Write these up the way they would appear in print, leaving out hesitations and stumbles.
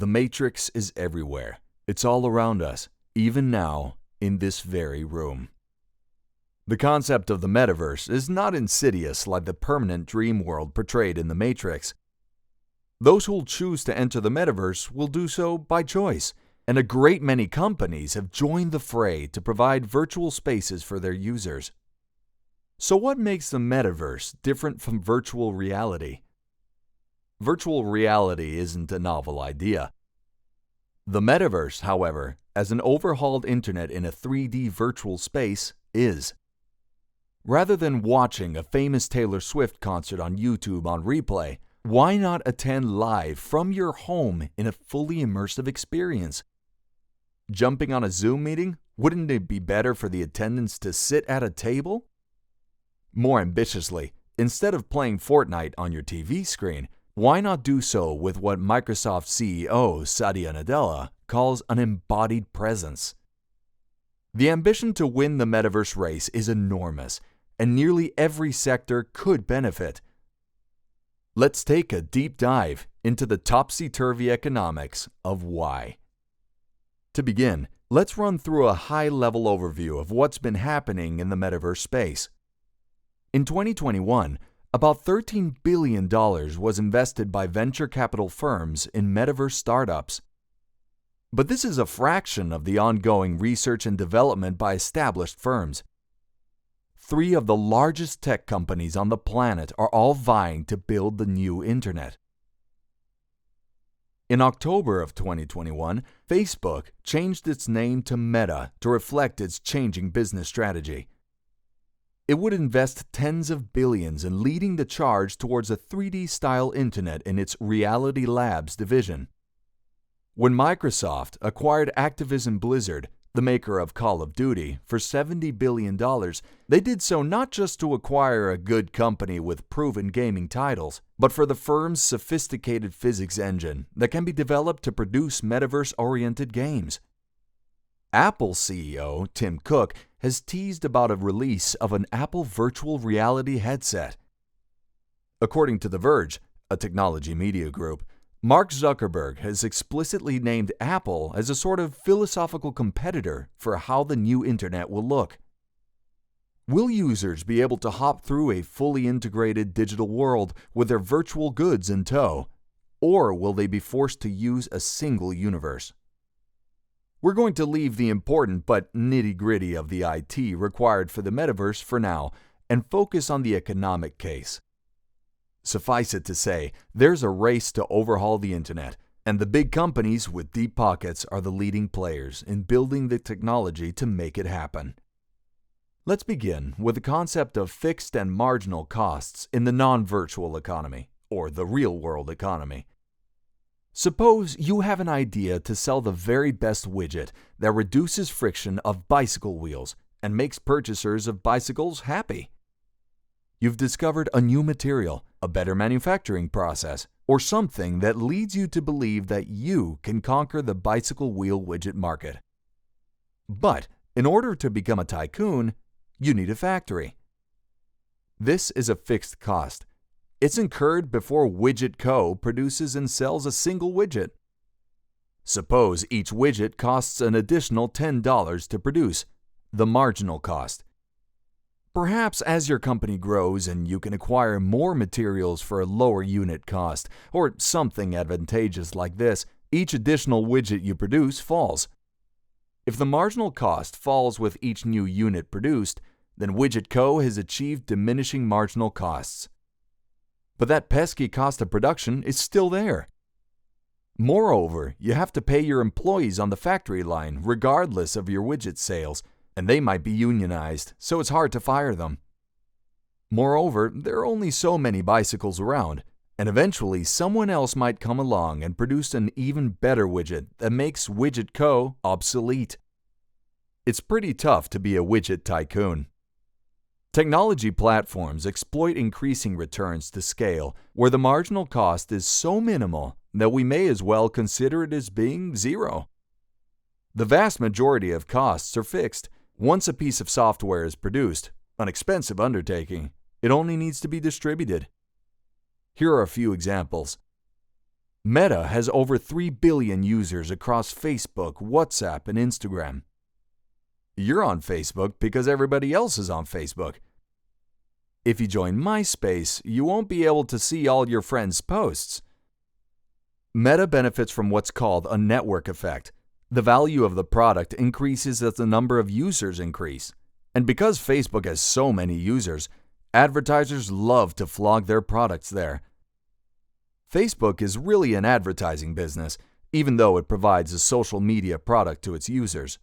The Matrix is everywhere. It's all around us, even now, in this very room. The concept of the Metaverse is not insidious like the permanent dream world portrayed in The Matrix. Those who will choose to enter the Metaverse will do so by choice, and a great many companies have joined the fray to provide virtual spaces for their users. So what makes the Metaverse different from virtual reality? Virtual reality isn't a novel idea. The Metaverse, however, as an overhauled internet in a 3D virtual space, is. Rather than watching a famous Taylor Swift concert on YouTube on replay, why not attend live from your home in a fully immersive experience? Jumping on a Zoom meeting, wouldn't it be better for the attendants to sit at a table? More ambitiously, instead of playing Fortnite on your TV screen, why not do so with what Microsoft CEO Satya Nadella calls an embodied presence? The ambition to win the Metaverse race is enormous, and nearly every sector could benefit. Let's take a deep dive into the topsy-turvy economics of why. To begin, let's run through a high-level overview of what's been happening in the Metaverse space. In 2021, about $13 billion was invested by venture capital firms in Metaverse startups. But this is a fraction of the ongoing research and development by established firms. 3 of the largest tech companies on the planet are all vying to build the new internet. In October of 2021, Facebook changed its name to Meta to reflect its changing business strategy. It would invest tens of billions in leading the charge towards a 3D-style internet in its Reality Labs division. When Microsoft acquired Activision Blizzard, the maker of Call of Duty, for $70 billion, they did so not just to acquire a good company with proven gaming titles, but for the firm's sophisticated physics engine that can be developed to produce metaverse-oriented games. Apple CEO Tim Cook has teased about a release of an Apple virtual reality headset. According to The Verge, a technology media group, Mark Zuckerberg has explicitly named Apple as a sort of philosophical competitor for how the new internet will look. Will users be able to hop through a fully integrated digital world with their virtual goods in tow, or will they be forced to use a single universe? We're going to leave the important but nitty-gritty of the IT required for the Metaverse for now and focus on the economic case. Suffice it to say, there's a race to overhaul the internet, and the big companies with deep pockets are the leading players in building the technology to make it happen. Let's begin with the concept of fixed and marginal costs in the non-virtual economy, or the real-world economy. Suppose you have an idea to sell the very best widget that reduces friction of bicycle wheels and makes purchasers of bicycles happy. You've discovered a new material, a better manufacturing process, or something that leads you to believe that you can conquer the bicycle wheel widget market. But in order to become a tycoon, you need a factory. This is a fixed cost. It's incurred before Widget Co. produces and sells a single widget. Suppose each widget costs an additional $10 to produce, the marginal cost. Perhaps as your company grows and you can acquire more materials for a lower unit cost, or something advantageous like this, each additional widget you produce falls. If the marginal cost falls with each new unit produced, then Widget Co. has achieved diminishing marginal costs. But that pesky cost of production is still there. Moreover, you have to pay your employees on the factory line regardless of your widget sales, and they might be unionized, so it's hard to fire them. Moreover, there are only so many bicycles around, and eventually someone else might come along and produce an even better widget that makes Widget Co. obsolete. It's pretty tough to be a widget tycoon. Technology platforms exploit increasing returns to scale where the marginal cost is so minimal that we may as well consider it as being zero. The vast majority of costs are fixed. Once a piece of software is produced, an expensive undertaking, it only needs to be distributed. Here are a few examples. Meta has over 3 billion users across Facebook, WhatsApp, and Instagram. You're on Facebook because everybody else is on Facebook. If you join MySpace, you won't be able to see all your friends' posts. Meta benefits from what's called a network effect. The value of the product increases as the number of users increase. And because Facebook has so many users, advertisers love to flog their products there. Facebook is really an advertising business, even though it provides a social media product to its users.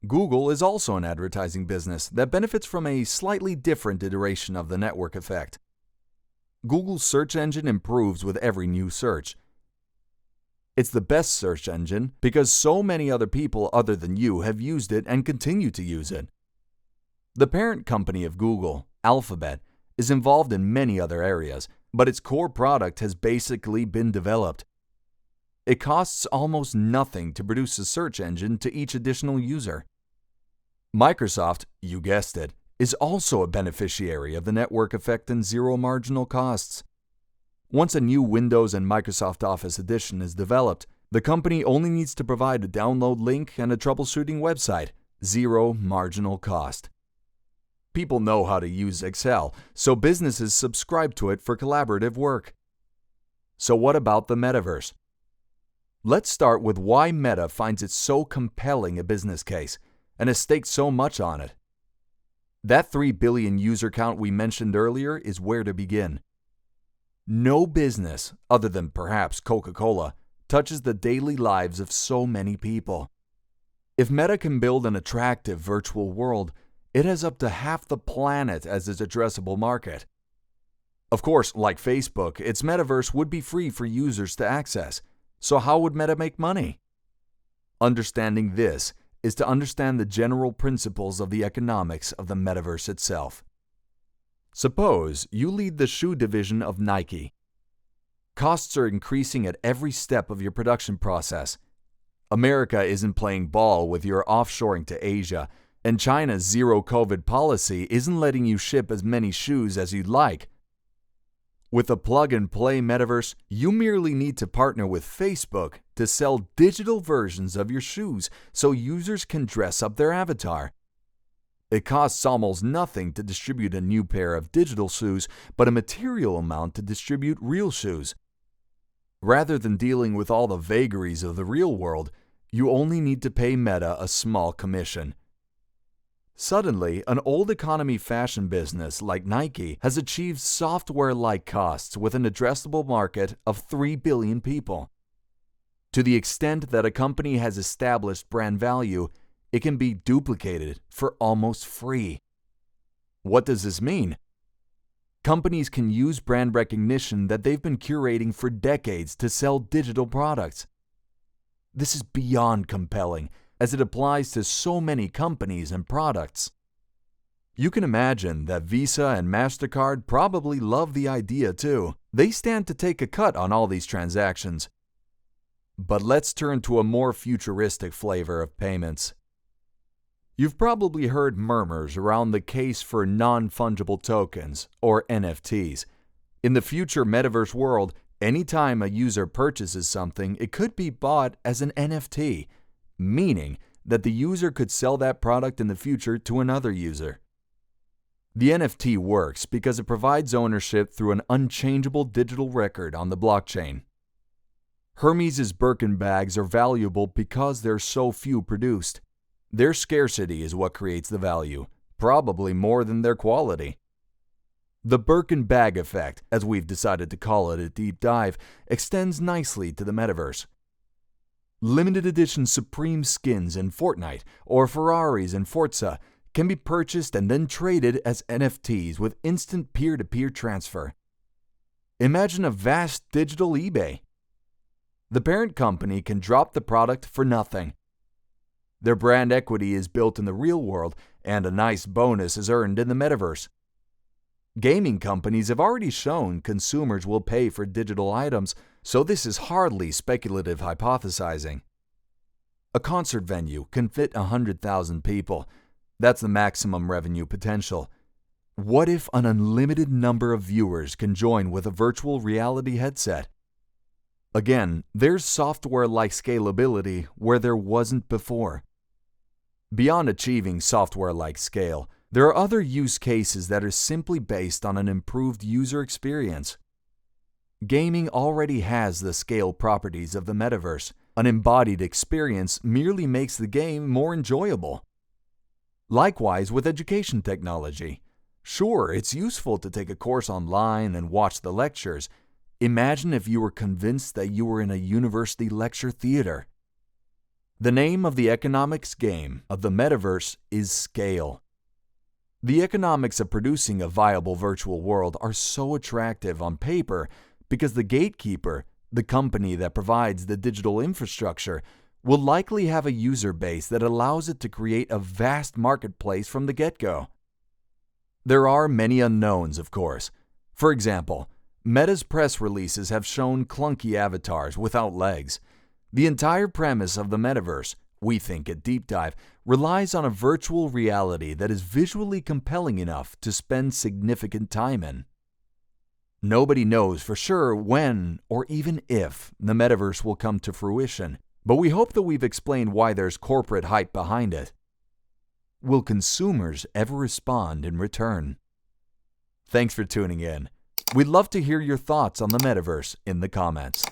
Google is also an advertising business that benefits from a slightly different iteration of the network effect. Google's search engine improves with every new search. It's the best search engine because so many other people other than you have used it and continue to use it. The parent company of Google, Alphabet, is involved in many other areas, but its core product has basically been developed. It costs almost nothing to produce a search engine to each additional user. Microsoft, you guessed it, is also a beneficiary of the network effect and zero marginal costs. Once a new Windows and Microsoft Office edition is developed, the company only needs to provide a download link and a troubleshooting website, zero marginal cost. People know how to use Excel, so businesses subscribe to it for collaborative work. So what about the Metaverse? Let's start with why Meta finds it so compelling a business case and has staked so much on it. That 3 billion user count we mentioned earlier is where to begin. No business, other than perhaps Coca-Cola, touches the daily lives of so many people. If Meta can build an attractive virtual world, it has up to half the planet as its addressable market. Of course, like Facebook, its metaverse would be free for users to access. So how would Meta make money? Understanding this is to understand the general principles of the economics of the metaverse itself. Suppose you lead the shoe division of Nike. Costs are increasing at every step of your production process. America isn't playing ball with your offshoring to Asia, and China's zero-COVID policy isn't letting you ship as many shoes as you'd like. With a plug-and-play metaverse, you merely need to partner with Facebook to sell digital versions of your shoes so users can dress up their avatar. It costs almost nothing to distribute a new pair of digital shoes, but a material amount to distribute real shoes. Rather than dealing with all the vagaries of the real world, you only need to pay Meta a small commission. Suddenly, an old economy fashion business like Nike has achieved software-like costs with an addressable market of 3 billion people. To the extent that a company has established brand value, it can be duplicated for almost free. What does this mean? Companies can use brand recognition that they've been curating for decades to sell digital products. This is beyond compelling, as it applies to so many companies and products. You can imagine that Visa and MasterCard probably love the idea too. They stand to take a cut on all these transactions. But let's turn to a more futuristic flavor of payments. You've probably heard murmurs around the case for non-fungible tokens, or NFTs. In the future metaverse world, anytime a user purchases something, it could be bought as an NFT, meaning that the user could sell that product in the future to another user. The NFT works because it provides ownership through an unchangeable digital record on the blockchain. Hermes' Birkin bags are valuable because there are so few produced. Their scarcity is what creates the value, probably more than their quality. The Birkin bag effect, as we've decided to call it a deep dive, extends nicely to the metaverse. Limited edition Supreme skins in Fortnite or Ferraris in Forza can be purchased and then traded as NFTs with instant peer-to-peer transfer. Imagine a vast digital eBay. The parent company can drop the product for nothing. Their brand equity is built in the real world, and a nice bonus is earned in the metaverse. Gaming companies have already shown consumers will pay for digital items, so this is hardly speculative hypothesizing. A concert venue can fit 100,000 people. That's the maximum revenue potential. What if an unlimited number of viewers can join with a virtual reality headset? Again, there's software-like scalability where there wasn't before. Beyond achieving software-like scale, there are other use cases that are simply based on an improved user experience. Gaming already has the scale properties of the metaverse. An embodied experience merely makes the game more enjoyable. Likewise with education technology. Sure, it's useful to take a course online and watch the lectures. Imagine if you were convinced that you were in a university lecture theater. The name of the economics game of the metaverse is scale. The economics of producing a viable virtual world are so attractive on paper because the gatekeeper, the company that provides the digital infrastructure, will likely have a user base that allows it to create a vast marketplace from the get-go. There are many unknowns, of course. For example, Meta's press releases have shown clunky avatars without legs. The entire premise of the metaverse, we think at Deep Dive, relies on a virtual reality that is visually compelling enough to spend significant time in. Nobody knows for sure when or even if the metaverse will come to fruition, but we hope that we've explained why there's corporate hype behind it. Will consumers ever respond in return? Thanks for tuning in. We'd love to hear your thoughts on the metaverse in the comments.